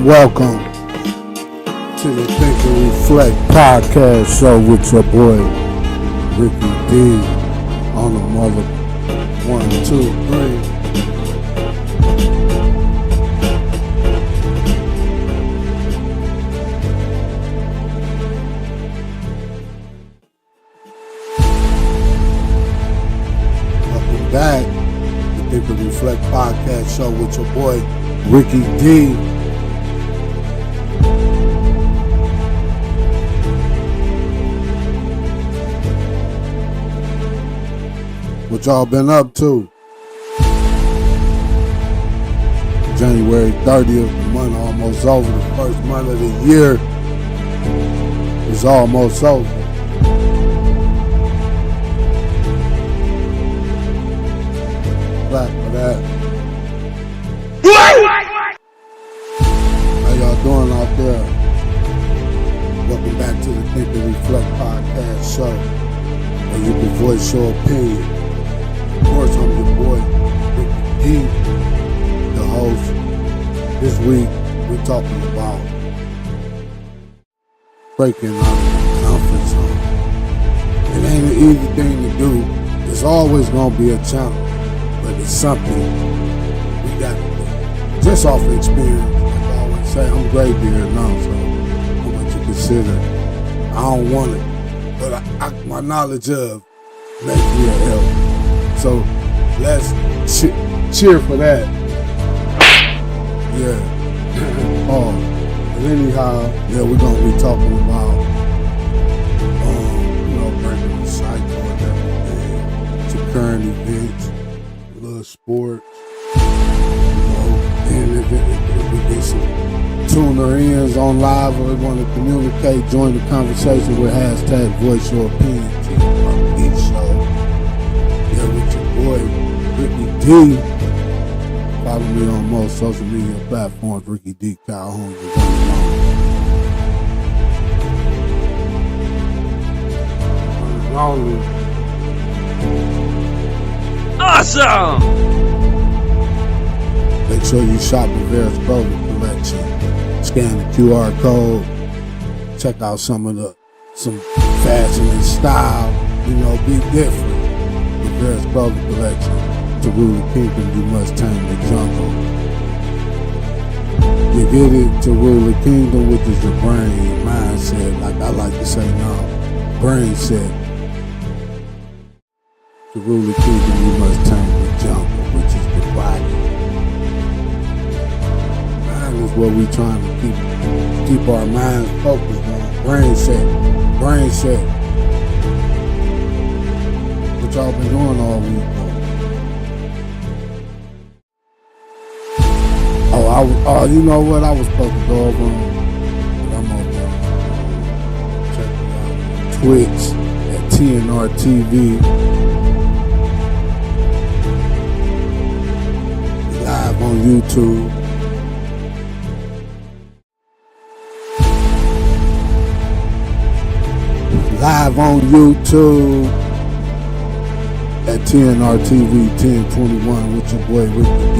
welcome to the Think and Reflect podcast show with your boy Ricky D on the mother 1, 2, 3. Welcome back to the Think and Reflect podcast show with your boy Ricky D. What y'all been up to? January 30th, the month almost over. The first month of the year is almost over. Clap for that. How y'all doing out there? Welcome back to the Think and Reflect podcast show, where you can voice your opinion. Of course, I'm your boy, Ricky D, the host. This week, we're talking about breaking out of the comfort zone. It ain't an easy thing to do. It's always going to be a challenge, but it's something we got to do. Just off experience, like I always say, I'm gray beard now, so I'm what you consider. I don't want it, but my knowledge of makes me a help. So let's cheer for that. Yeah. But anyhow, yeah, we're gonna be talking about breaking the cycle and everything, to current events, little sports, and if we get some tuner ins on live or we want to communicate, join the conversation with hashtag voice your opinion each show. With your boy Ricky D. Follow me on most social media platforms, Ricky D. Calhoun. Awesome! Make sure you shop Rivera's Clothing Collection. Scan the QR code. Check out some fashion and style. Be different. Rivera's Clothing Collection. To rule the kingdom, you must tame the jungle. You get it, to rule the kingdom, which is your brain, your mindset. Like I like to say now, brain set. To rule the kingdom, you must tame the jungle, which is the body. Mind is what we trying to keep our minds focused on. Brain set. What y'all been doing all week? You know what? I was supposed to go over, but I'm over checking out Twitch at TNR TV. Live on YouTube. Live on YouTube at TNR TV 1021 with your boy Ricky D.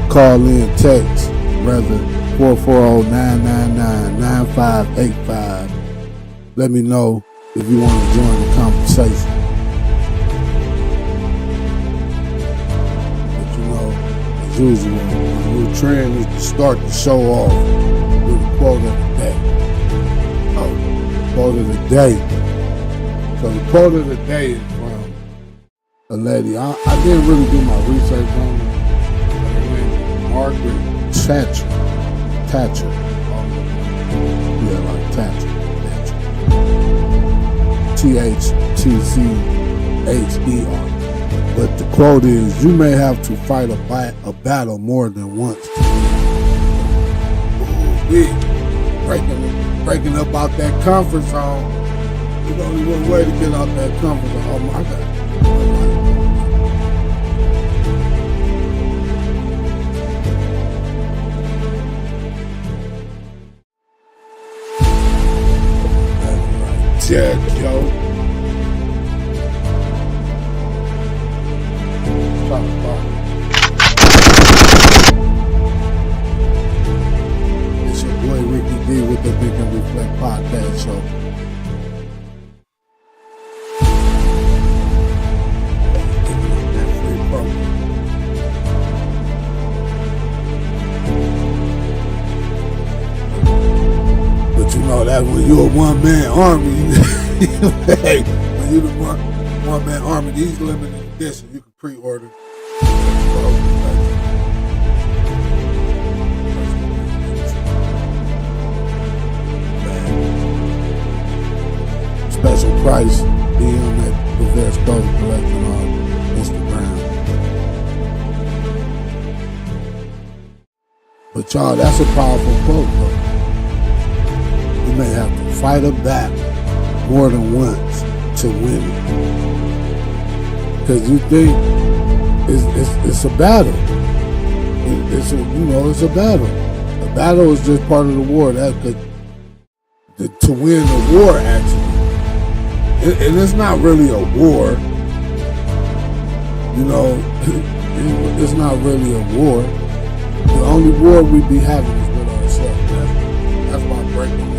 Call in, text, rather 440-999-9585. Let me know if you want to join the conversation. But as usual, my new trend is to start the show off with a quote of the day. Quote of the day. So the quote of the day is from a lady. I didn't really do my research on her. Margaret Thatcher. Yeah, like Thatcher. THTCHER. But the quote is, you may have to fight a battle more than once. Breaking up out that comfort zone. There's only one way to get out that comfort zone. Oh my God. Jack, yo. the Think and Reflect podcast show. But you know that when you're a one-man army, hey, when you're the one-man army, these limited editions you can pre-order. Special price, DM at Reverse Clothing Collection on Instagram. But y'all, that's a powerful quote, though. You may have to fight a battle more than once to win it. Because you think it's a battle. It's a battle. A battle is just part of the war. To win the war, actually. And it's not really a war. It's not really a war. The only war we be having is with ourselves. That's why I'm breaking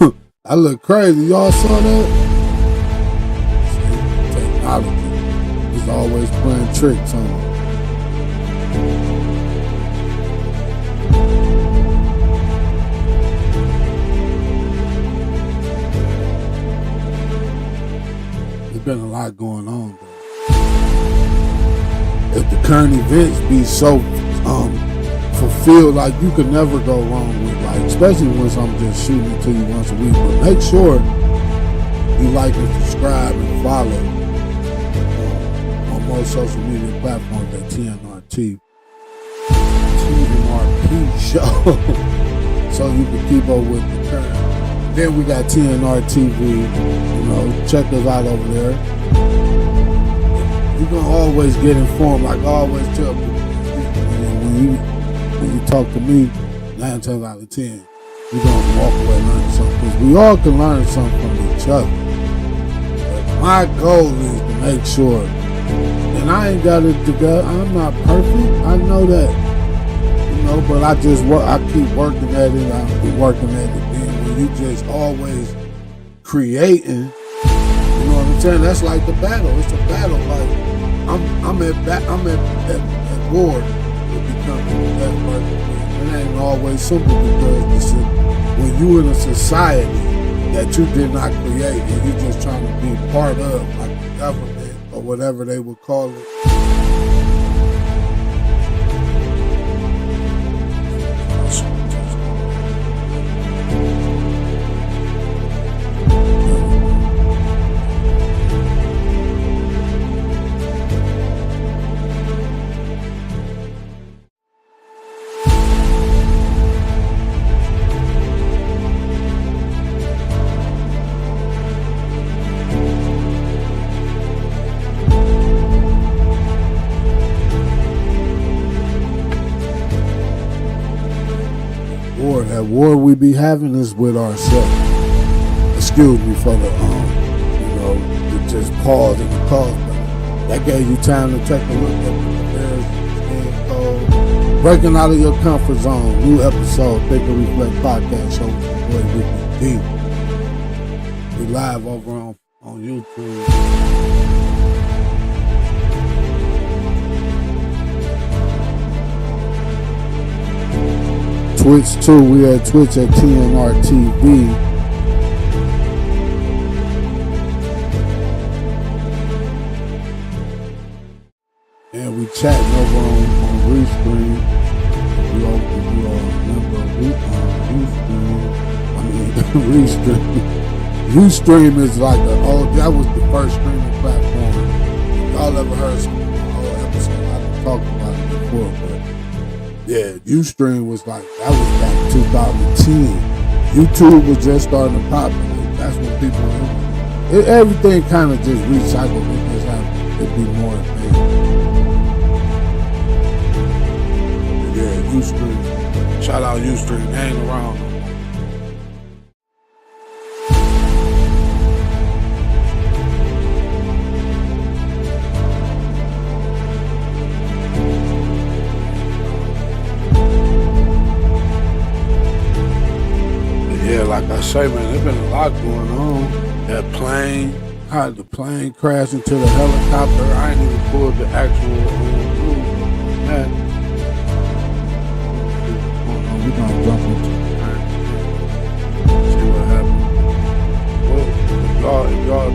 it. I look crazy. Y'all saw that? Technology is always playing tricks on me. Been a lot going on, though. If the current events be so fulfilled, like you could never go wrong with, like, especially when I'm just shooting it to you once a week. But make sure you like and subscribe and follow on most social media platforms at TNRP show, so you can keep up with the current. Then we got TNR TV, check us out over there. You're going to always get informed, like I always tell people. When you talk to me, 9 times out of 10, you're going to walk away and learn something. Because we all can learn something from each other. But my goal is to make sure, and I ain't got it together, I'm not perfect, I know that. But I just work, I keep working at it, I'll be working at it. You just always creating, you know what I'm saying? That's like the battle. It's a battle. Like I'm at war with becoming the best person. It ain't always simple because when you in a society that you did not create and you just trying to be part of, like the government or whatever they would call it. That war we be having is with ourselves. Excuse me for the to just pause and the cause, but that gave you time to take a look at the affairs, breaking out of your comfort zone. New episode, Think and Reflect podcast show with your boy Ricky D. We live over on YouTube. Twitch too, we at Twitch at TNR TV. And we chatting over on Restream. If you are a member of Restream. Ustream is like that was the first streaming platform. Y'all ever heard some episode? I didn't talk about it before, but yeah, Ustream was like, that was back in 2010. YouTube was just starting to pop. That's when people, everything kind of just recycled. It just happened to be more advanced. Yeah, Ustream. Shout out Ustream. Hang around. I say, man, there's been a lot going on. That plane, how the plane crashed into the helicopter. I ain't even pulled the actual news on that. We're gonna jump into it. See what happens. Well, if y'all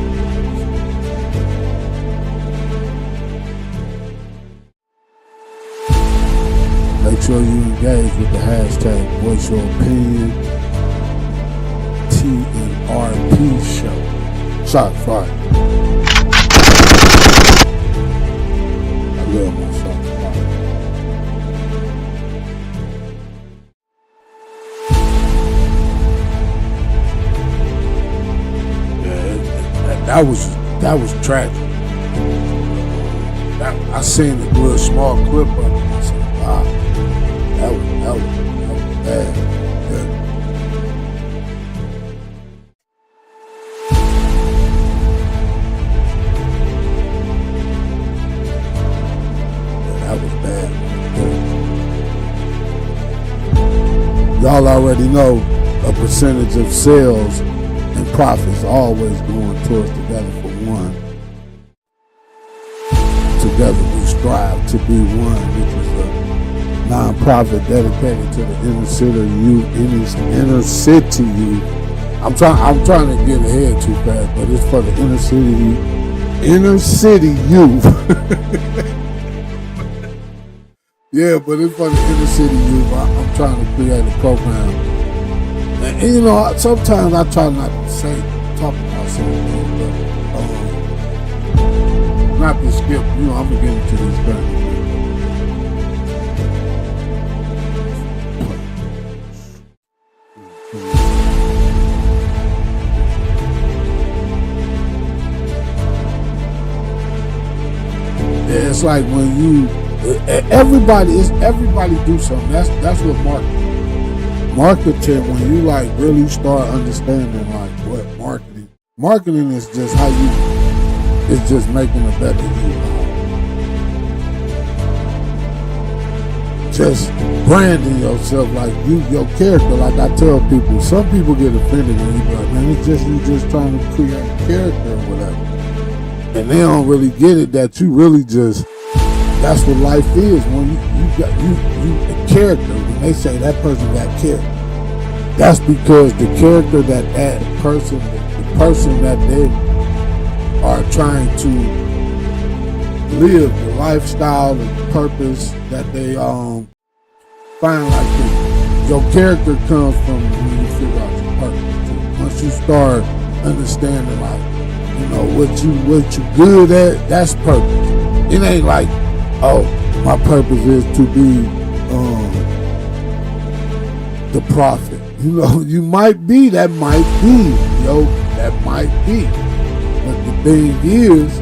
make sure you engage with the hashtag Voice Your Opinion TNRP Show. Shot fired. I love my shot fired. Yeah, that was tragic. I seen a little small clip of it. I said, wow. That was bad. Yeah. That was bad. Yeah. Y'all already know a percentage of sales and profits always going towards Together for One. Together we strive to be one, which is a non-profit dedicated to the inner city youth. I'm trying to get ahead too fast, but it's for the inner city youth. Yeah, but it's for the inner city youth. I'm trying to create a program, and you know, sometimes I try not to talk about certain things, but not to skip. You know, I'm gonna get into these things. It's like when everybody do something. That's what marketing. When you like really start understanding like what marketing is, just how it's just making a better you. Just branding yourself like your character. Like I tell people, some people get offended when you be like, man, it's just you just trying to create a character or whatever. And they don't really get it that you really just, that's what life is. When you a character, when they say that person got character, that's because the character that person, the person that they are trying to live, the lifestyle, the purpose that they find like this. Your character comes from when you figure out your purpose. Once you start understanding like, you know, what you good at, that's purpose. It ain't like, oh, my purpose is to be the prophet. You know, you might be, that might be. But the thing is,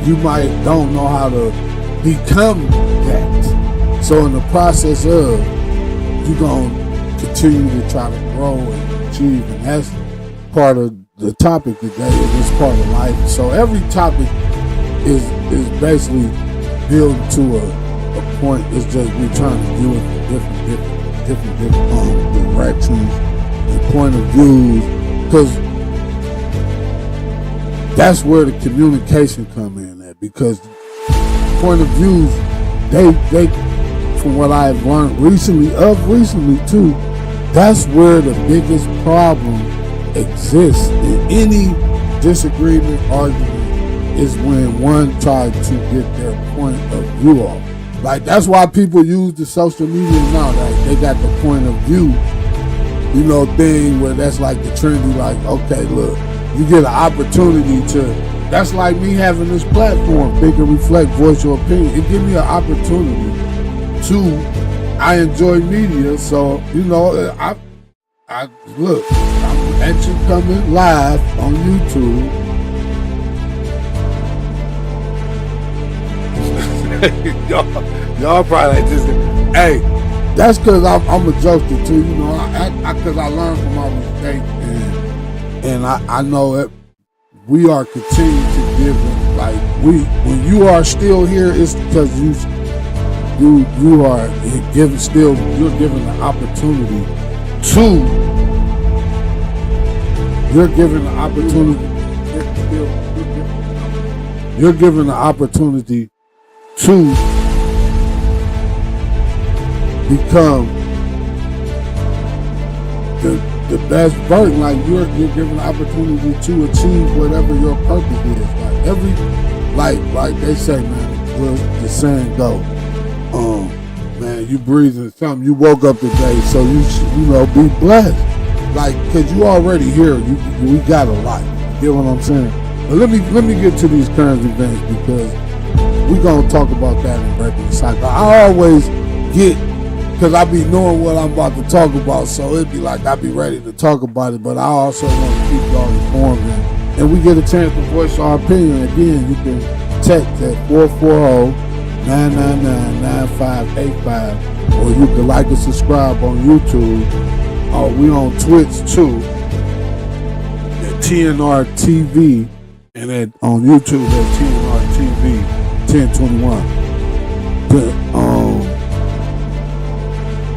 you might don't know how to become that. So in the process of, you're going to continue to try to grow and achieve, and that's part of the topic today, and it's part of life. So every topic is basically building to a point. It's just we're trying to do it from different directions and point of views, because that's where the communication come in at. Because point of views, they from what I've learned recently too, that's where the biggest problem exists in any disagreement, argument, is when one tried to get their point of view off. Like, that's why people use the social media now. Like, they got the point of view, you know, thing where that's like the trendy, like, okay, look, you get an opportunity to, that's like me having this platform, Think and Reflect, Voice Your Opinion. It gives me an opportunity to, I enjoy media, so, you know, I look, I'm at you coming live on YouTube. y'all probably like just, hey, that's because I'm a jokester too, you know, because I learned from my mistakes, and I know that we are continuing to give them, like, when you are still here, it's because you are given, still, you're given the opportunity Two, you're given the opportunity. You're given the opportunity to become the best version. Like you're given the opportunity to achieve whatever your purpose is. Like they say, man, the saying go, man, you breathing something. You woke up today, so you be blessed. Like, cause you already here. We got a life. You get what I'm saying? But let me get to these current events because we gonna talk about that in breaking the cycle. I always get, cause I be knowing what I'm about to talk about, so it'd be like I be ready to talk about it. But I also want to keep y'all informed, and we get a chance to voice our opinion. Again, you can text at 440-999-9585, or you can like and subscribe on YouTube. We on Twitch too, at TNR TV, and on YouTube at TNR TV 1021.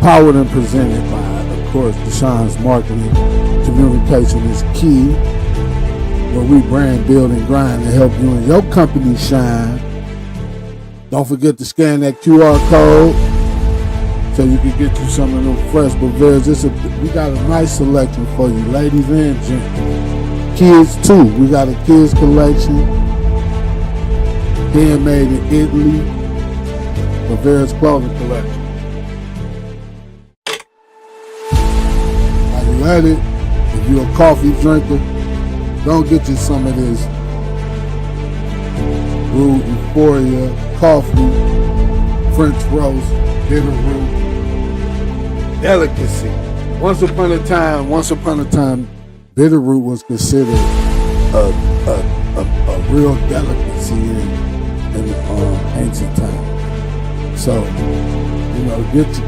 Powered and presented by, of course, Deshaun's Marketing. Communication is key, where we brand, build, and grind to help you and your company shine. Don't forget to scan that QR code so you can get you some of them fresh beverages. We got a nice selection for you, ladies and gentlemen. Kids too. We got a kids collection, handmade in Italy, Bavaria's clothing collection. While you at it, if you're a coffee drinker, don't get you some of this Brew Euphoria coffee, French roast, bitter root, delicacy. Once upon a time, bitter root was considered a real delicacy in ancient times. So,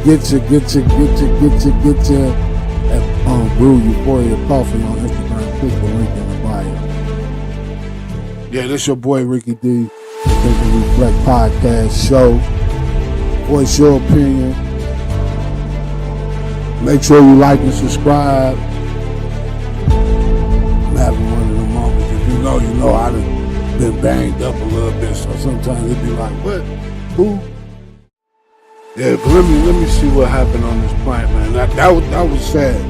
get your Brew Euphoria coffee on Instagram. Click the link in the bio. Yeah, this your boy Ricky D. Think and Reflect podcast show. Voice your opinion. Make sure you like and subscribe. I'm having one of the moments. If you know I done been banged up a little bit, so sometimes it be like, what? Who? Yeah, but let me see what happened on this plant, man. That was sad.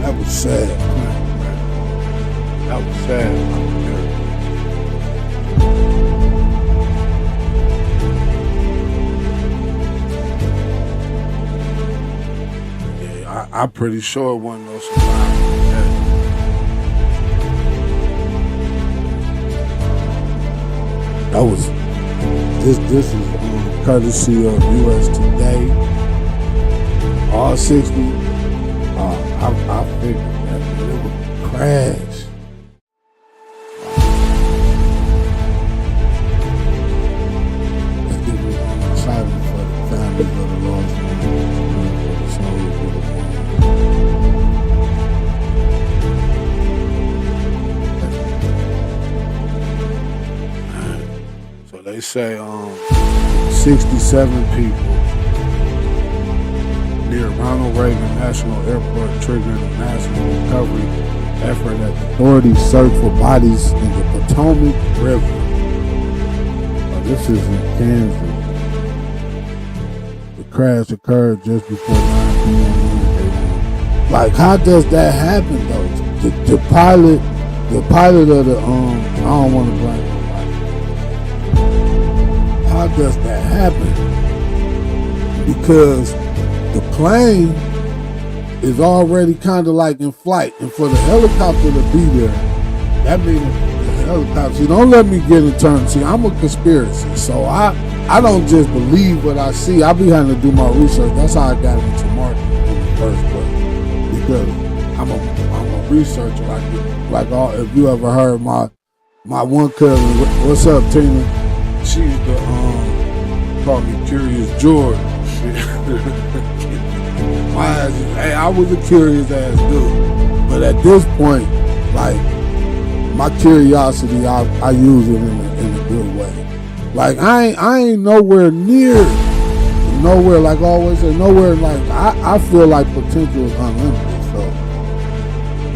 That was sad, man. That was sad. I'm pretty sure it wasn't no surprise. That was this is courtesy of US Today. All 60. I figured that it would crash. Let's give it on excitement for the families of the lost ones. So they say 67 people near Ronald Reagan National Airport triggering a massive recovery effort as authorities search for bodies in the Potomac River. This is in Kansas. The crash occurred just before 9 p.m. Like, how does that happen though? The pilot of the I don't want to blame nobody. How does that happen? Because the plane is already kind of like in flight, and for the helicopter to be there, that means the helicopter. See, don't let me get in turn. See, I'm a conspiracy, so I don't just believe what I see. I be having to do my research. That's how I got into marketing in the first place, because I'm a researcher. Like all. If you ever heard my one cousin, what's up, Tina? She's the call me Curious George. Hey, I was a curious ass dude, but at this point, like, my curiosity, I use it in a good way. Like, I ain't nowhere near, like I always say, nowhere. Like, I feel like potential is unlimited. So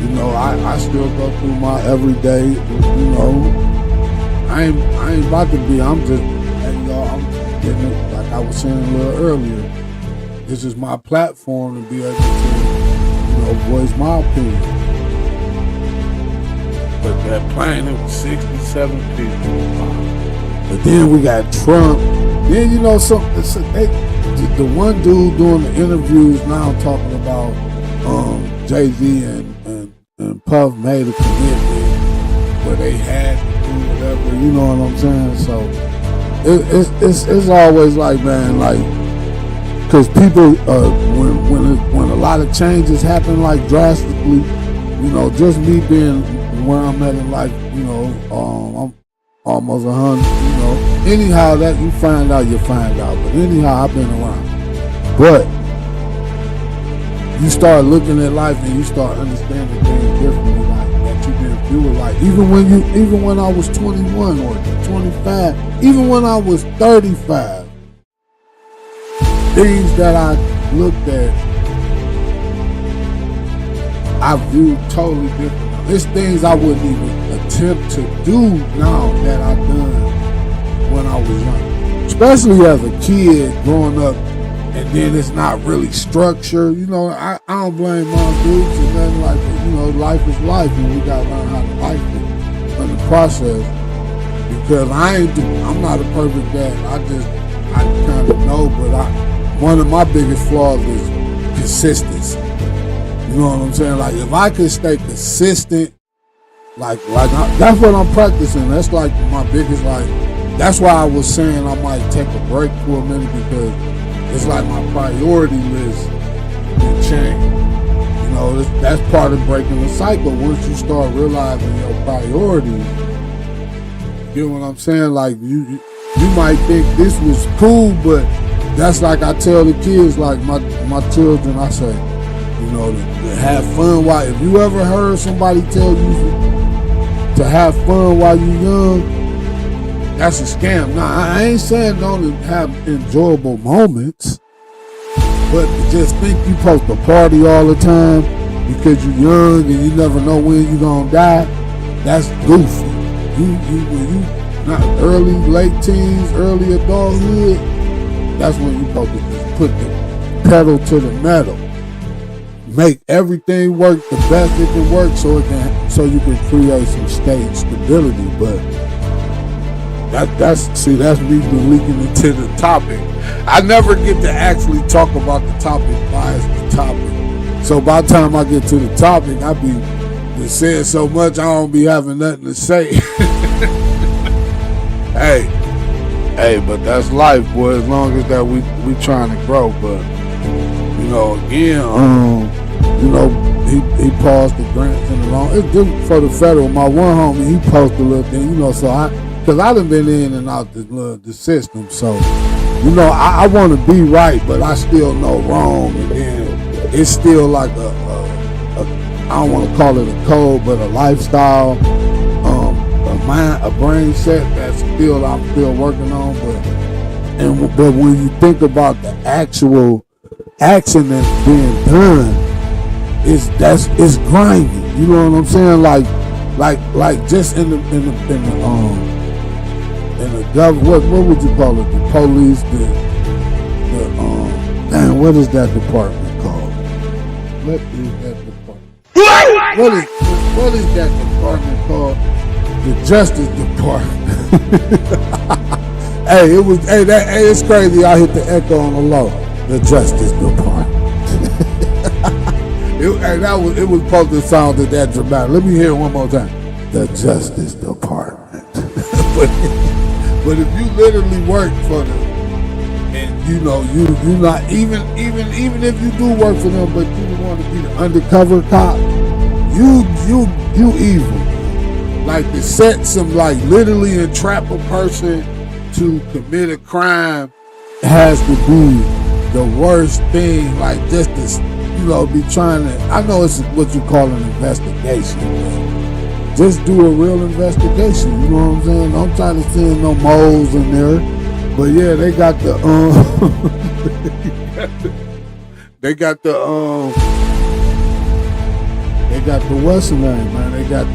You know, I still go through my everyday, you know. I ain't about to be, I'm just, hey, y'all, I'm getting it, like I was saying a little earlier. This is my platform to be able to, you know, voice my opinion. But that plane, it was 67 people. But then we got Trump. Then, you know, the one dude doing the interviews now talking about Jay-Z and Puff made a commitment where they had to do whatever, you know what I'm saying? So it's always like, man, like, because people, when a lot of changes happen, like drastically, you know, just me being where I'm at in life, you know, I'm almost 100, you know. Anyhow, that you find out. But anyhow, I've been around. But you start looking at life and you start understanding things differently, like that you didn't view it like. Even when I was 21 or 25, even when I was 35. Things that I looked at, I viewed totally different. There's things I wouldn't even attempt to do now that I done when I was young. Especially as a kid growing up, and then it's not really structured. You know, I don't blame my dudes and nothing like that. You know, life is life, and we gotta learn how to life it in the process. Because I'm not a perfect dad. I kind of know, but one of my biggest flaws is consistency. You know what I'm saying? Like, if I could stay consistent, that's what I'm practicing. That's like my biggest, like, that's why I was saying I might take a break for a minute, because it's like my priority list can change. You know, that's part of breaking the cycle. Once you start realizing your priorities, you know what I'm saying? Like, you might think this was cool, but that's like I tell the kids, like my children, I say, you know, to have fun while, if you ever heard somebody tell you to have fun while you're young, that's a scam. Now, I ain't saying don't have enjoyable moments, but to just think you supposed to party all the time because you're young and you never know when you're gonna die, that's goofy. When you not early, late teens, early adulthood, that's when you're supposed to just put the pedal to the metal. Make everything work the best it can work, so you can create some state stability. But that's me leaking into the topic. I never get to actually talk about the topic by the topic. So by the time I get to the topic, I be just saying so much I don't be having nothing to say. Hey, but that's life, boy. As long as that we trying to grow. But you know, again, you know, he paused the grants and the loan. It's just for the federal. My one homie, he posted a little thing, you know. So because I done been in and out the system. So you know, I want to be right, but I still know wrong, and then it's still like I don't want to call it a code, but a lifestyle. A brain set that I'm still working on, but when you think about the actual action that's being done, it's grimy. You know what I'm saying? Like just in the government, what would you call it? The police, what is that department called? What is that department? What is that department called? The Justice Department. It's crazy. I hit the echo on the low. The Justice Department. It was supposed to sound that dramatic. Let me hear it one more time. The Justice Department. but if you literally work for them, and you know you not even if you do work for them, but you want to be the undercover cop, you evil. Like to set some, like literally entrap a person to commit a crime has to be the worst thing. Like just to, you know, be trying to, I know it's what you call an investigation, man. Just do a real investigation, you know what I'm saying? Don't try to send no moles in there. But yeah, they got the They got the Western name, man. They got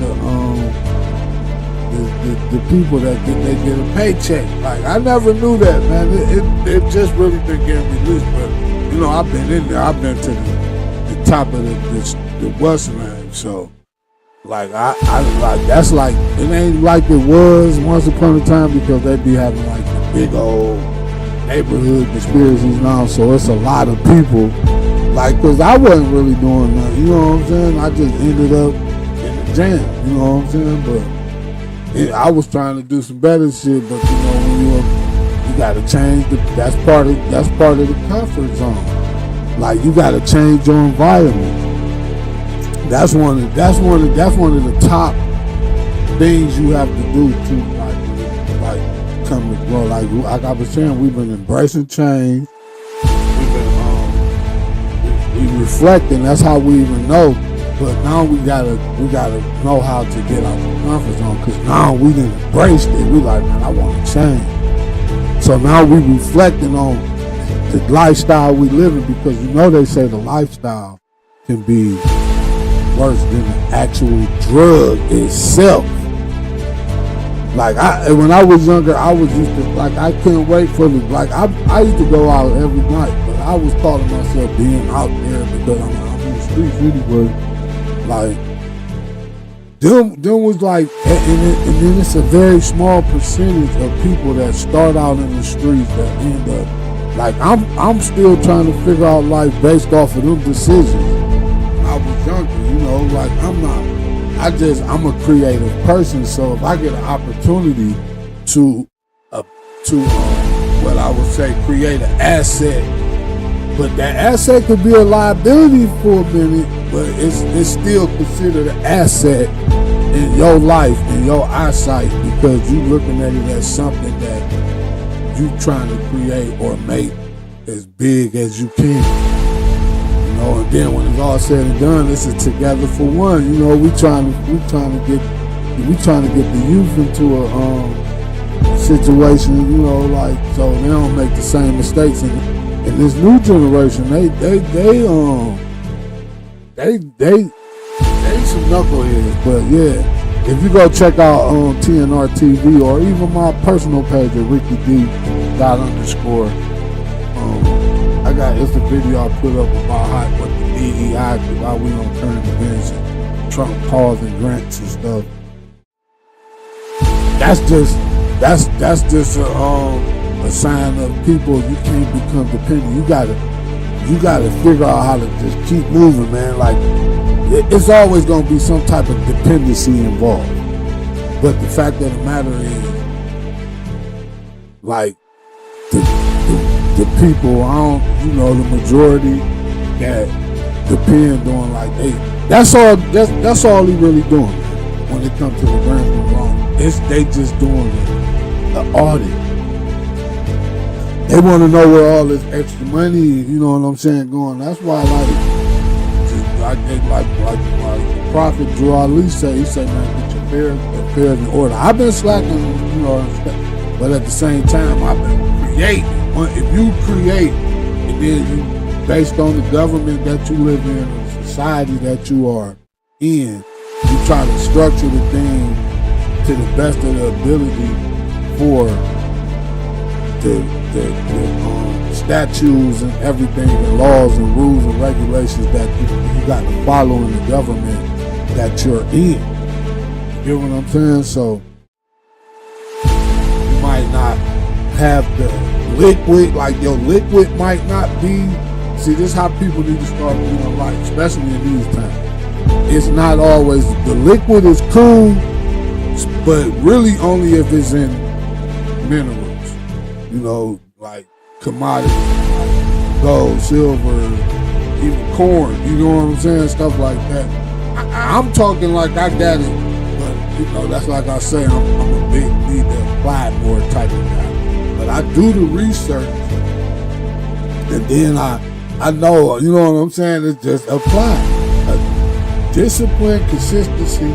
the people that they get a paycheck. Like, I never knew that, man. It just really been getting released, but you know, I've been in there. I've been to the top of the Western name. So, like, I like, that's like, it ain't like it was once upon a time, because they be having like the big old neighborhood conspiracies now. So it's a lot of people. Like, cause I wasn't really doing nothing, you know what I'm saying? I just ended up in the jam, you know what I'm saying? But I was trying to do some better shit, but you know, when you gotta change that's part of the comfort zone. Like, you gotta change your environment. That's one of the top things you have to do to like come to grow. Like I was saying, we've been embracing change. We reflecting. That's how we even know. But now we gotta know how to get out of the comfort zone, because now we done embraced it. We like, man, I want to change. So now we reflecting on the lifestyle we living, because you know they say the lifestyle can be worse than the actual drug itself. Like, when I was younger, I was used to, like, I couldn't wait for the, like, I used to go out every night, but I was calling myself being out there because I'm in the streets anyway. Like, them was like, and then it's a very small percentage of people that start out in the streets that end up, like, I'm still trying to figure out life based off of them decisions. When I was younger, you know, like, I'm a creative person, so if I get an opportunity to what I would say, create an asset, but that asset could be a liability for a minute, but it's still considered an asset in your life, in your eyesight, because you looking at it as something that you trying to create or make as big as you can. You know, and then when it's all said and done, this is together for one. You know, we trying to get the youth into a situation, you know, like, so they don't make the same mistakes. And this new generation, they some knuckleheads. But yeah, if you go check out TNR TV or even my personal page at RickyD_, it's a video I put up about what the DEI do, why we on current events and Trump pausing grants and stuff. That's just a sign of people. You can't become dependent. You gotta figure out how to just keep moving, man. Like, it's always gonna be some type of dependency involved. But the fact of the matter is, like, the people, the majority that depend on, like, that's all he really doing, man, when it comes to the grants and loans. They just doing the audit. They want to know where all this extra money, you know what I'm saying, going. That's why, like Prophet Drew Ali say, he say, man, get your affairs in order. I've been slacking, you know, but at the same time, I've been creating. If you create, and then you, based on the government that you live in, or the society that you are in, you try to structure the thing to the best of the ability for the statutes and everything, and laws and rules and regulations that you got to follow in the government that you're in. You get what I'm saying? So you might not have the liquid, like your liquid might not be. See, this is how people need to start doing life, especially in these times. It's not always, the liquid is cool, but really only if it's in minerals, you know, like commodities, like gold, silver, even corn, you know what I'm saying, stuff like that. I'm talking like I got it, but you know, that's like I say, I'm a big need to apply more type of guy. But I do the research, and then I know, you know what I'm saying, it's just apply. Discipline, consistency,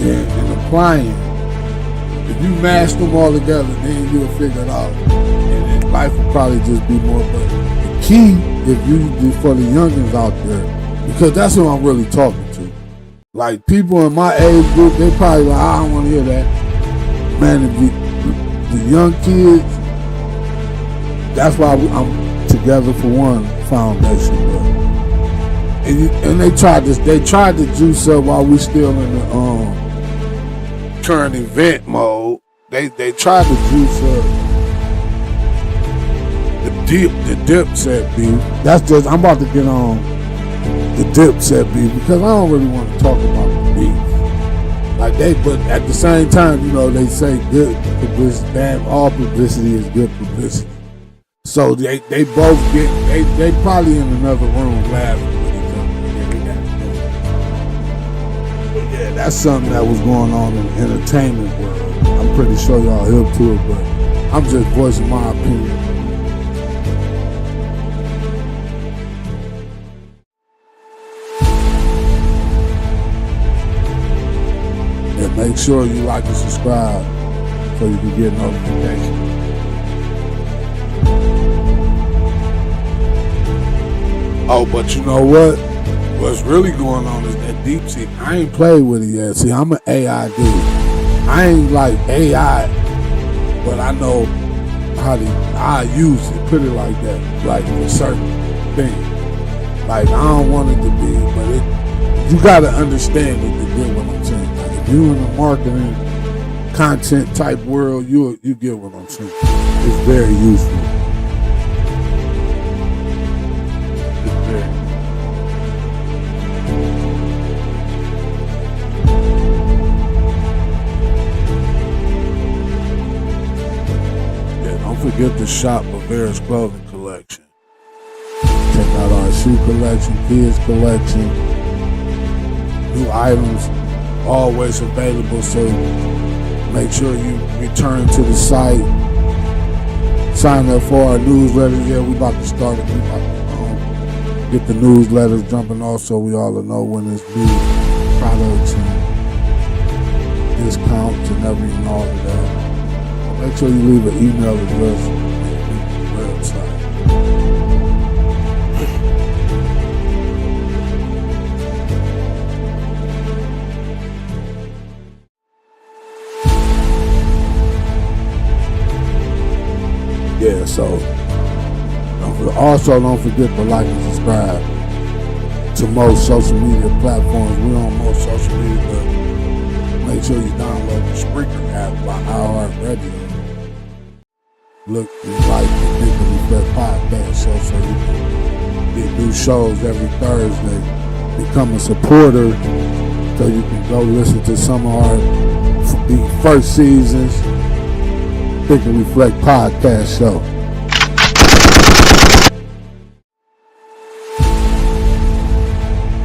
and applying. If you mash them all together, then you'll figure it out. And life will probably just be more. But the key, for the youngins out there, because that's who I'm really talking to. Like people in my age group, they probably like, I don't want to hear that. Man, the young kids, that's why I'm Together for One Foundation. And they tried to juice up while we still in the current event mode. They tried to juice up the Dipset beef. That's just, I'm about to get on the Dipset beef because I don't really want to talk about the beef. Like but at the same time, they say good publicity, damn, all publicity is good publicity. So they both they probably in another room laughing with each other. But yeah, that's something that was going on in the entertainment world. I'm pretty sure y'all hip to it, but I'm just voicing my opinion. Make sure you like and subscribe so you can get notifications. Oh, but you know what? What's really going on is that DeepSeek. I ain't played with it yet. See, I'm an AI dude. I ain't like AI, but I know how I use it. Put it like that, like for certain things. Like I don't want it to be, but you gotta understand it to get what I'm saying. If you in the marketing content type world, you get what I'm saying. It's very useful. It's very. Yeah, don't forget to shop Bavaria's clothing collection. Check out our shoe collection, kids collection, new items. Always available, so make sure you return to the site. Sign up for our newsletter. Yeah, we about to start it. We about to get the newsletters jumping off so we all know when there's new products and discounts and everything, all of that. Make sure you leave an email address on the website. Yeah, so don't forget to like and subscribe to most social media platforms. We're on most social media, but make sure you download the SPREAKER app by iHeartRadio. Look and like the Think and Reflect podcast show so you can get new shows every Thursday. Become a supporter so you can go listen to some of our first seasons Think and Reflect podcast show.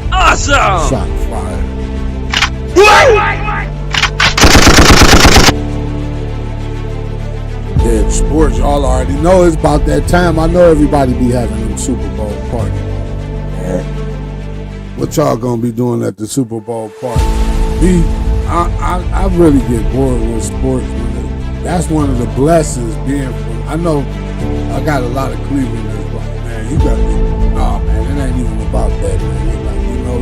Awesome! Shot fired. Yeah, sports, y'all already know it's about that time. I know everybody be having them Super Bowl party. Yeah. What y'all gonna be doing at the Super Bowl party? I really get bored with sports. That's one of the blessings being from. I know I got a lot of Clevelanders, but man, you got to be. Nah, man, it ain't even about that, man. It's like you know.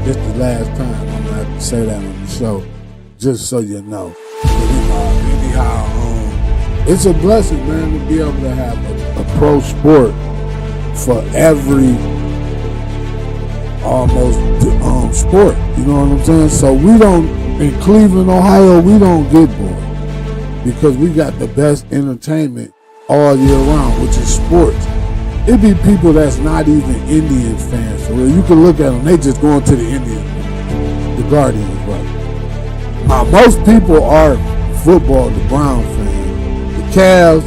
This the last time I'm gonna have to say that on the show, just so you know. But anyhow, it's a blessing, man, to be able to have a pro sport for every almost sport. You know what I'm saying? So we don't. In Cleveland, Ohio, we don't get bored because we got the best entertainment all year round, which is sports. It be people that's not even Indians fans. So you can look at them, they just going to the Indians, the Guardians, right? Now, most people are football, the Brown fans. The Cavs,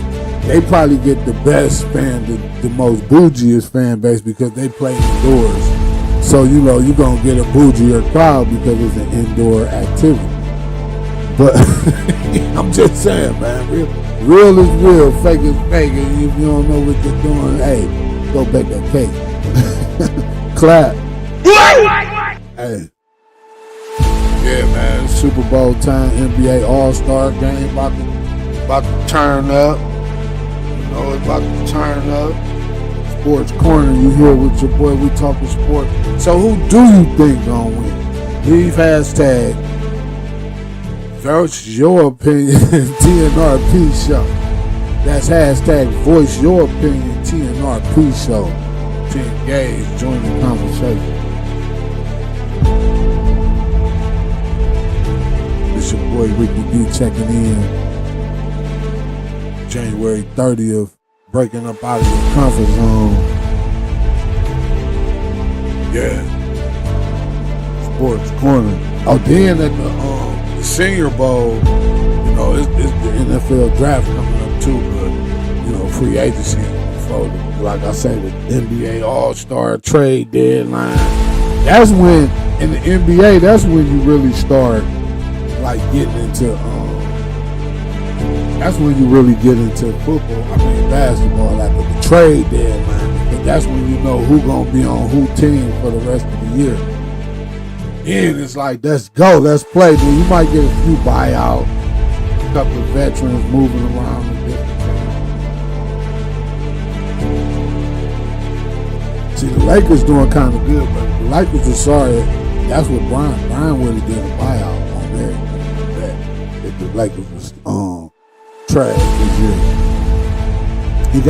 they probably get the best fan, the most bougiest fan base because they play indoors. So, you're going to get a bougier crowd because it's an indoor activity. But I'm just saying, man, real is real, fake is fake. And if you don't know what you're doing, hey, go bake that cake. Clap. Hey. Yeah, man, Super Bowl time, NBA All-Star game about to turn up. It's about to turn up. Sports Corner. You here with your boy, we talking sport. So who do you think gonna win? Leave hashtag voice your opinion TNRP show. That's hashtag voice your opinion TNRP show to engage, join the conversation. It's your boy Ricky D checking in. January 30th, breaking up out of your comfort zone. Yeah. Sports Corner. Oh, then at the Senior Bowl, you know, it's the NFL draft coming up too, but, you know, free agency for, like I say, the NBA All-Star trade deadline. That's when, in the NBA, that's when you really start, like, getting into, that's when you really get into basketball, like the trade deadline. But that's when you know who gonna be on who team for the rest of the year. Then it's like, let's go, let's play. Then you might get a few buyout, a couple of veterans moving around in different teams. See, the Lakers doing kind of good, but the Lakers are sorry. That's what Brian really did a buyout on there. If the Lakers was trash this year. You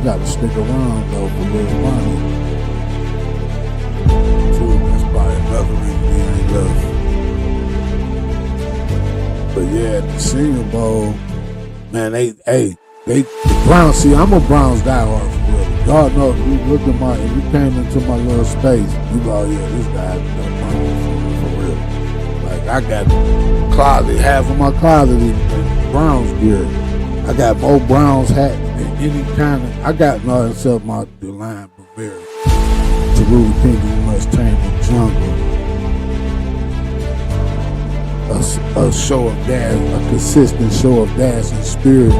gotta stick around though for a little money. So that's probably another reason he ain't left. But yeah, the Senior Bowl, man, the Browns. See, I'm a Browns diehard for real. Y'all know if you look at if you came into my little space, you go, yeah, this guy's the Browns for real. Like I got half of my closet is Browns gear. I got more Browns hats than any kind of. I got nothing except my DeLine Bavaria. To really think you must tame the jungle. A show of dash, a consistent show of dash and spirit,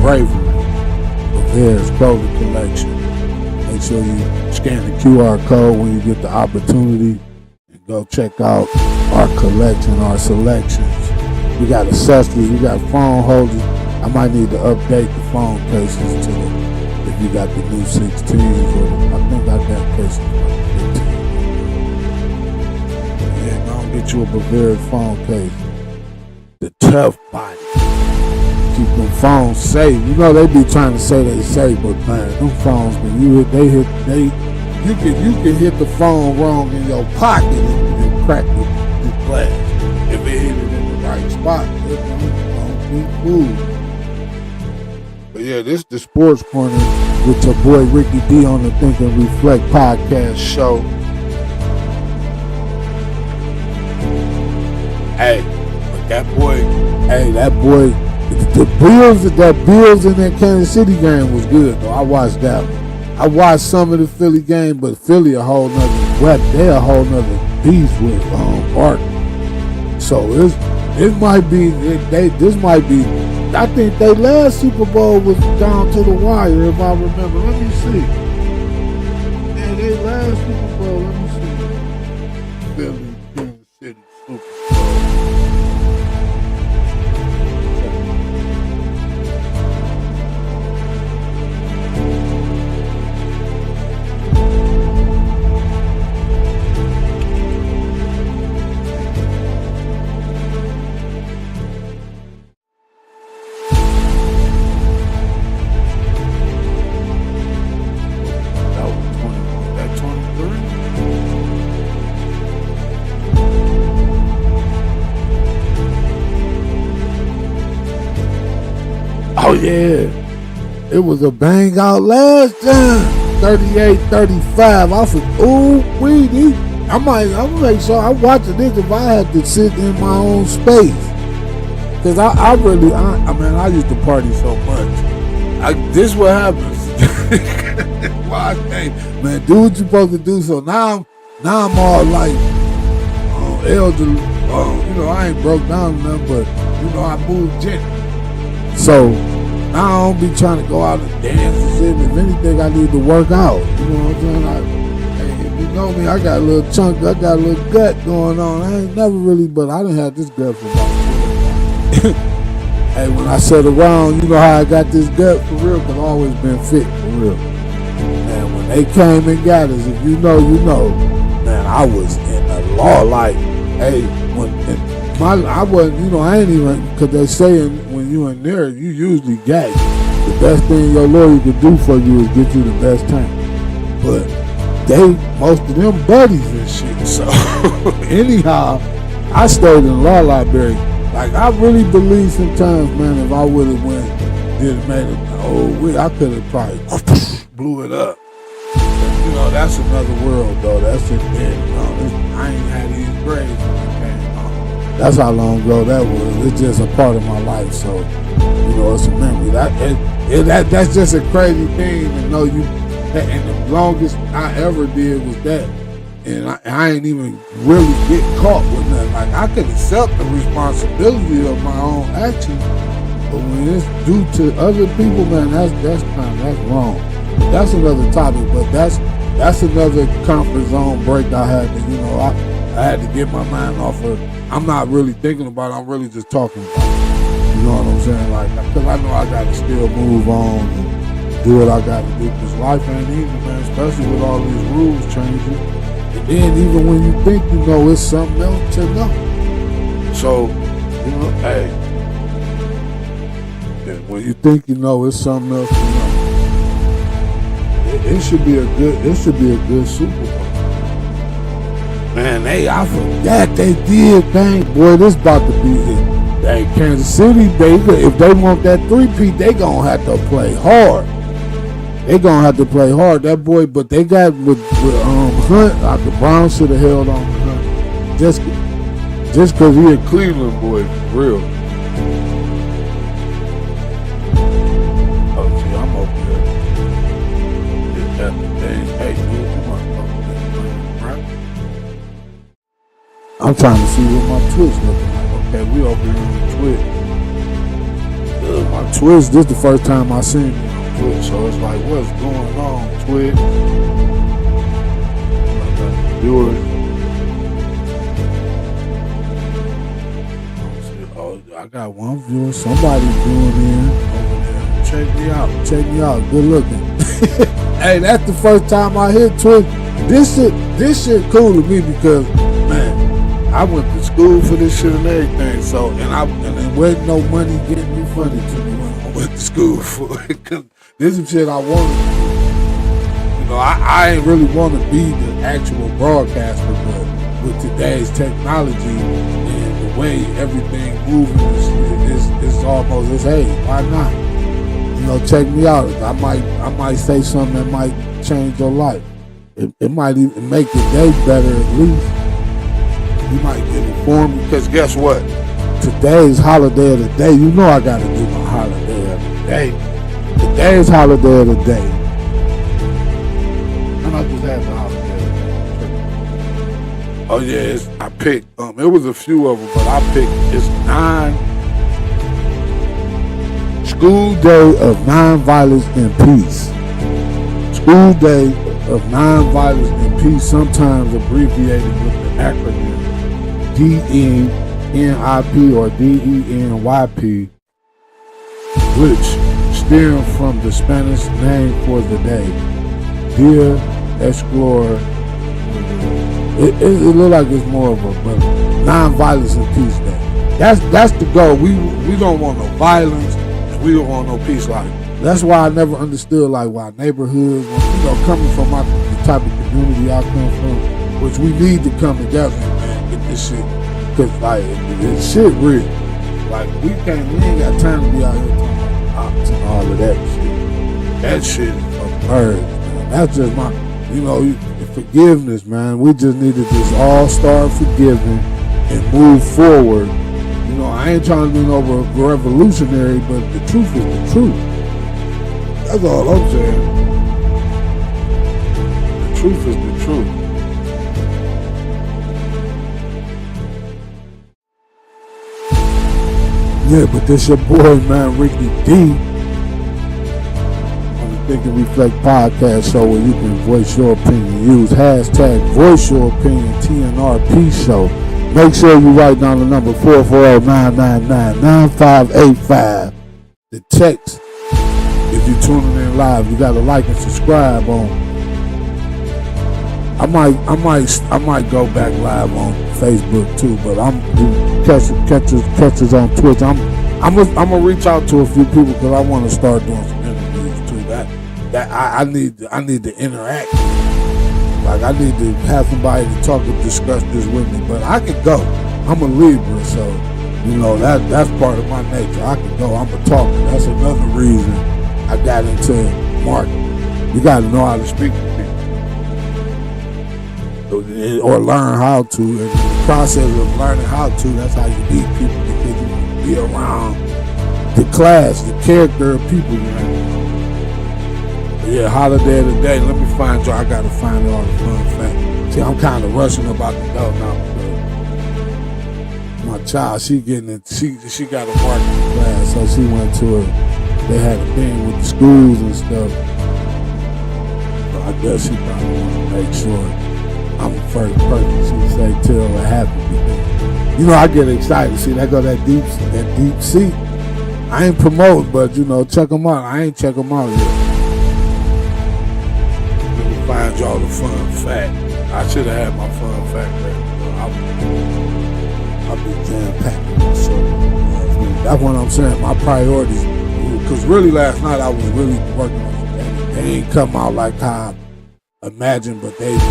bravery. Bavaria's clothing collection. Make sure you scan the QR code when you get the opportunity. Go check out our collection, our selections. We got accessories, we got phone holders. I might need to update the phone cases to if you got the new 16s, or I think I got cases like 15. Yeah, gonna get you a Bavaria phone case. The tough body. Keep them phones safe. You know they be trying to say they safe, but man, them phones, when you can hit the phone wrong in your pocket and crack the glass. If it hit it in the right spot, it won't be moved. But yeah, this is the Sports Corner with your boy Ricky D on the Think and Reflect podcast show. Hey, but that boy, the Bills in that Kansas City game was good though. I watched that one. I watched some of the Philly game, but Philly a whole nother weapon. They're a whole nother beast with Art. So this might be. I think their last Super Bowl was down to the wire, if I remember. Let me see. Yeah, their last Super Bowl. Let me see. Philly, Kansas City Super Bowl. Oh yeah, it was a bang out last time. 38-35. I said, ooh, I'm like, so I'm watching this if I had to sit in my own space. Cause I used to party so much. This what happens. Why? Hey, man, do what you're supposed to do. So now I'm all like, elderly. I ain't broke down enough, but I move gently. So now I don't be trying to go out and dance and shit. If anything, I need to work out. You know what I'm saying? If you know me, I got a little chunk, I got a little gut going on. I ain't never really, but I done had this gut for about Hey, when I sat around, you know how I got this gut for real, because I've always been fit for real. Man, when they came and got us, if you know, you know, man, I was in the law. Like, hey, I wasn't, you know, I ain't even, because they saying when you in there, you usually got it. The best thing your lawyer could do for you is get you the best time. But most of them buddies and shit. So anyhow, I stayed in the law library. Like, I really believe sometimes, man, if I would have made it, I could have probably blew it up. You know, that's another world, though. That's it. You know, I ain't had these grades when I came home. That's how long ago that was. It's just a part of my life, so you know, it's a memory. That's just a crazy thing to know you. And the longest I ever did was that. And I ain't even really get caught with nothing. Like, I could accept the responsibility of my own actions, but when it's due to other people, man, that's wrong. That's another topic, but that's another comfort zone break I had to, you know, I had to get my mind off of. I'm not really thinking about it, I'm really just talking about it. You know what I'm saying? Like, because I know I got to still move on and do what I got to do, because life ain't easy, man, especially with all these rules changing. And then even when you think you know, it's something else to know. So, you know, hey, when you think you know, it's something else to know. It should be a good Super Bowl. Man, I forgot they did, dang, boy, this about to be it. Dang, Kansas City, if they want that 3-peat, they gonna have to play hard. They gonna have to play hard, that boy. But they got with Hunt. The Browns should have held on to Hunt just because he a Cleveland boy, for real. Oh, see, I'm over here. That's the thing. Hey, dude, come on, right? I'm trying to see what my Twitch looking like. Okay, we over here on Twitch. My Twitch. This is the first time I seen it. Twitch, so it's like, what's going on, Twitch? Oh, I got one viewer. Somebody doing in over there. Check me out. Good looking. Hey, that's the first time I hit Twitch. This shit cool to me because, man, I went to school for this shit and everything. So, and there wasn't no money getting refunded to me when I went to school for it. This is shit I wanted to do. You know, I ain't really want to be the actual broadcaster, but with today's technology and the way everything moving is almost, hey, why not? You know, check me out. I might say something that might change your life. It might even make your day better at least. You might get informed, because guess what? Today's holiday of the day. You know I got to do my holiday of the day. Today's holiday of the day. And I just had the holiday of the day. Oh yeah, I picked, it was a few of them, but I picked, it's 9 School Day of Nonviolence and Peace. School Day of Nonviolence and Peace, sometimes abbreviated with the acronym DNIP or DENYP, which stem from the Spanish name for the day, Dia Explorer. It look like it's more of a non-violence and peace day. That's the goal. We don't want no violence and we don't want no peace. Like, that's why I never understood like why neighborhoods, you know, coming from the type of community I come from, which we need to come together and get this shit, cause like this shit real. Like we ain't got time to be out here talking and all of that shit. That shit is a bird, man. That's just my, you know, forgiveness, man. We just need to just all start forgiving and move forward. You know, I ain't trying to be no revolutionary, but the truth is the truth. That's all I'm saying. The truth is the truth. Yeah, but this your boy, man, Ricky D, on the Think and Reflect podcast show where you can voice your opinion. Use hashtag voice your opinion TNRP show. Make sure you write down the number 440-999-9585. The text, if you're tuning in live, you gotta like and subscribe on. I might go back live on Facebook too, but I'm catches on Twitch. I'm gonna reach out to a few people because I want to start doing some interviews too. That I need to interact. Like I need to have somebody to talk and discuss this with me. But I can go. I'm a Libra, so you know that's part of my nature. I can go. I'm a talker. That's another reason I got into marketing. You got to know how to speak to people, or learn how to. And in the process of learning how to, that's how you meet people, because you be around the class, the character of people you know. Yeah, holiday of the day. Let me find y'all. I gotta find all the fun facts. See, I'm kind of rushing about to go now because my child, she got a marketing class, so she went to they had a thing with the schools and stuff. So I guess she probably want to make sure I'm the first person she say tell what happened. Because, you know, I get excited. See, that deep seat. I ain't promoting, but you know, check them out. I ain't check them out yet. Find y'all the fun fact. I should have had my fun fact ready. I'll be jam packed. So that's what I'm saying. My priorities, because really last night I was really working on it. They ain't come out like how I imagined, but they look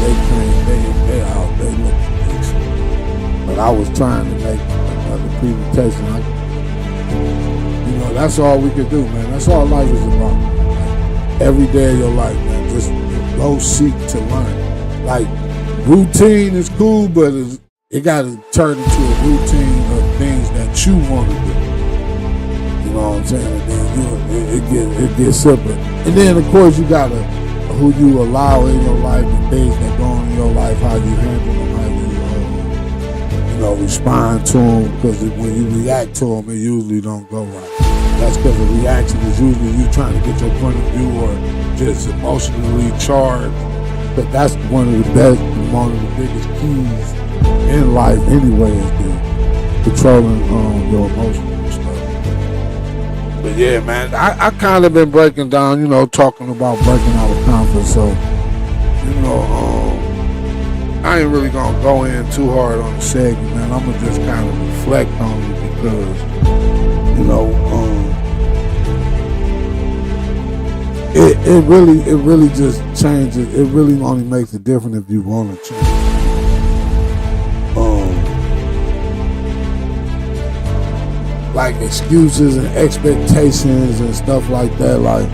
decent. But I was trying to make another presentation. You know, that's all we can do, man. That's all life is about. Like, every day of your life, man. Just go seek to learn. Like, routine is cool, but it got to turn into a routine of things that you want to do. You know what I'm saying? And then it gets simpler. And then, of course, you got to, who you allow in your life, the things that go on in your life, how you handle them, how you, respond to them. Because when you react to them, it usually don't go right. That's because the reaction is usually you trying to get your point of view or just emotionally charged. But that's one of the biggest keys in life anyway, is the controlling your emotions and stuff. But yeah, man, I kind of been breaking down, talking about breaking out of comfort. So, I ain't really gonna go in too hard on the segment, man. I'm gonna just kind of reflect on it because, It really just changes. It really only makes a difference if you want to change. Like excuses and expectations and stuff like that. Like,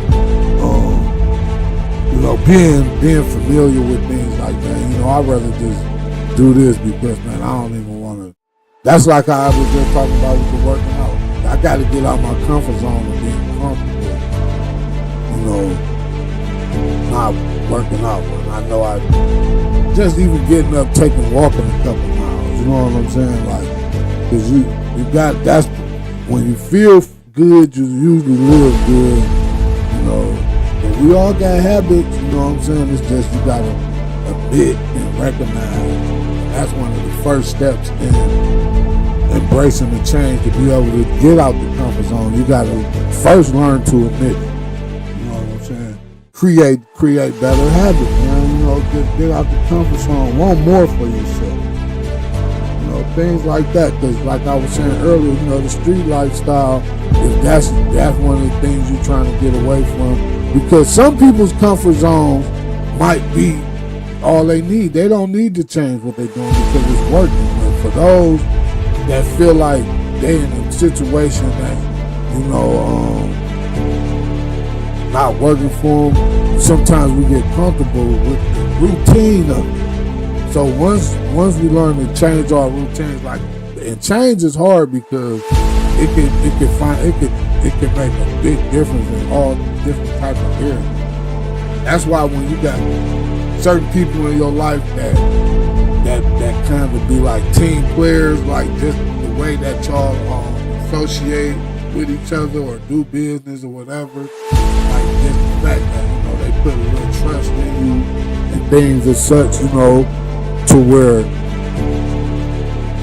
being familiar with things like that. I'd rather just do this because, man, I don't even want to. That's like how I was just talking about with the working out. I got to get out my comfort zone and being comfortable. Not working out, but I know I just even getting up, walking a couple miles. You know what I'm saying? Like, cause you that's when you feel good, you usually live good. But we all got habits. You know what I'm saying? It's just you gotta admit and recognize. That's one of the first steps in embracing the change. To be able to get out the comfort zone, you gotta first learn to admit it. Create better habits, man. Just get out the comfort zone. Want more for yourself. Things like that. Because like I was saying earlier, the street lifestyle, if that's one of the things you're trying to get away from. Because some people's comfort zones might be all they need. They don't need to change what they're doing because it's working. But for those that feel like they're in a situation that, not working for them, sometimes we get comfortable with the routine of it. So once we learn to change our routines, and change is hard because it can make a big difference in all different types of areas. That's why when you got certain people in your life that kind of be like team players, like just the way that y'all associate with each other or do business or whatever. Like just the fact that, they put a little trust in you and things as such, to where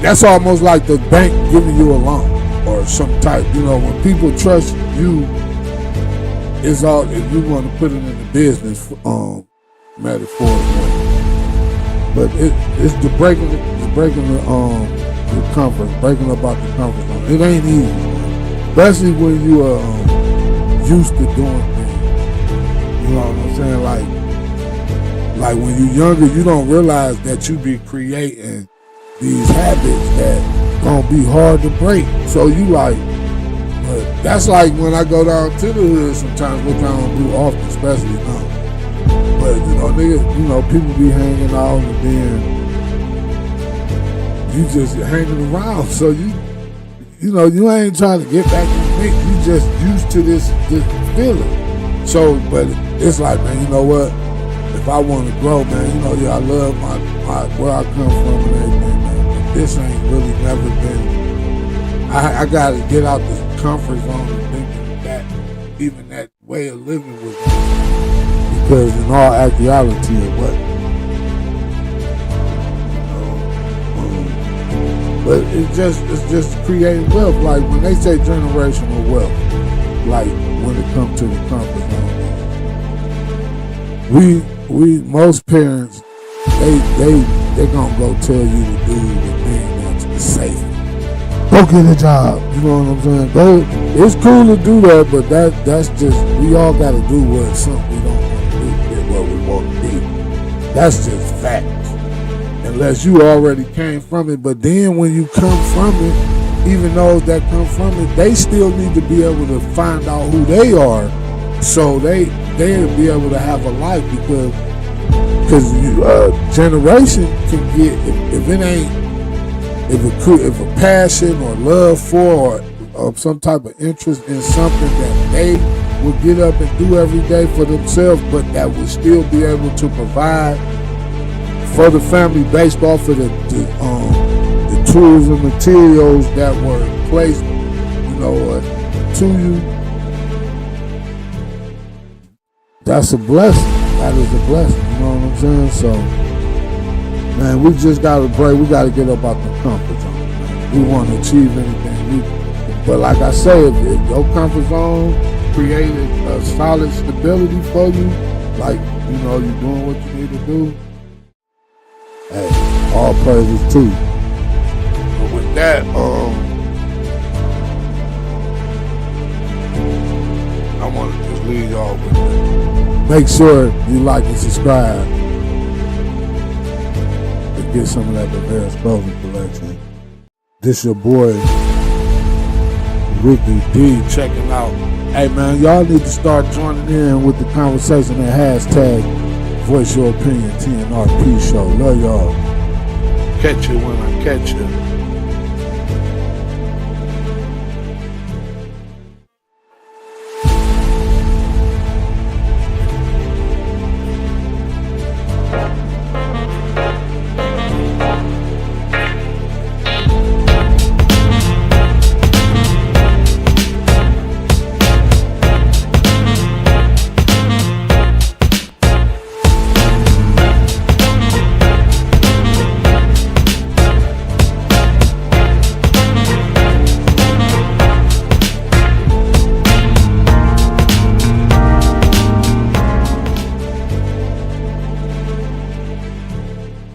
that's almost like the bank giving you a loan or some type. You know, when people trust you, it's all, if you want to put it in the business metaphorically. But it's the breaking the comfort, breaking up out the comfort zone. It ain't easy, especially when you are used to doing things. You know what I'm saying? Like when you're younger, you don't realize that you be creating these habits that gonna be hard to break. So you like, but that's like when I go down to the hood sometimes, which I don't do often, especially now. But niggas, people be hanging out and then you just hanging around. So you ain't trying to get back in the mix. You just used to this feeling. So, but it's like, man, you know what? If I want to grow, man, I love my where I come from and everything, man. But this ain't really never been. I got to get out this comfort zone and thinking that even that way of living was wrong. Because in all actuality, it wasn't. But it's just creating wealth. Like when they say generational wealth, like when it comes to the comfort zone, most parents, they gonna go tell you to do the thing that's safe. Go get a job. You know what I'm saying? It's cool to do that, but that's just, we all gotta do what something we don't want to do, get what we want to be. That's just fact. Unless you already came from it. But then when you come from it, even those that come from it, they still need to be able to find out who they are, so they'll be able to have a life, because generation can get, if a passion or love for or some type of interest in something that they will get up and do every day for themselves, but that will still be able to provide for the family based off of the tools and materials that were placed, to you. That's a blessing. That is a blessing. You know what I'm saying? So, man, we just got to break. We got to get up out the comfort zone. Man. We want to achieve anything. But like I say, if your comfort zone created a solid stability for you, like, you're doing what you need to do, hey, all praises to you. But with that, I want to just leave y'all with that. Make sure you like and subscribe to get some of that Bavaria's Clothing collection. This your boy, Ricky D, checking out. Hey, man, y'all need to start joining in with the conversation at hashtag Voice Your Opinion TNRP Show. Love y'all. Catch you when I catch you.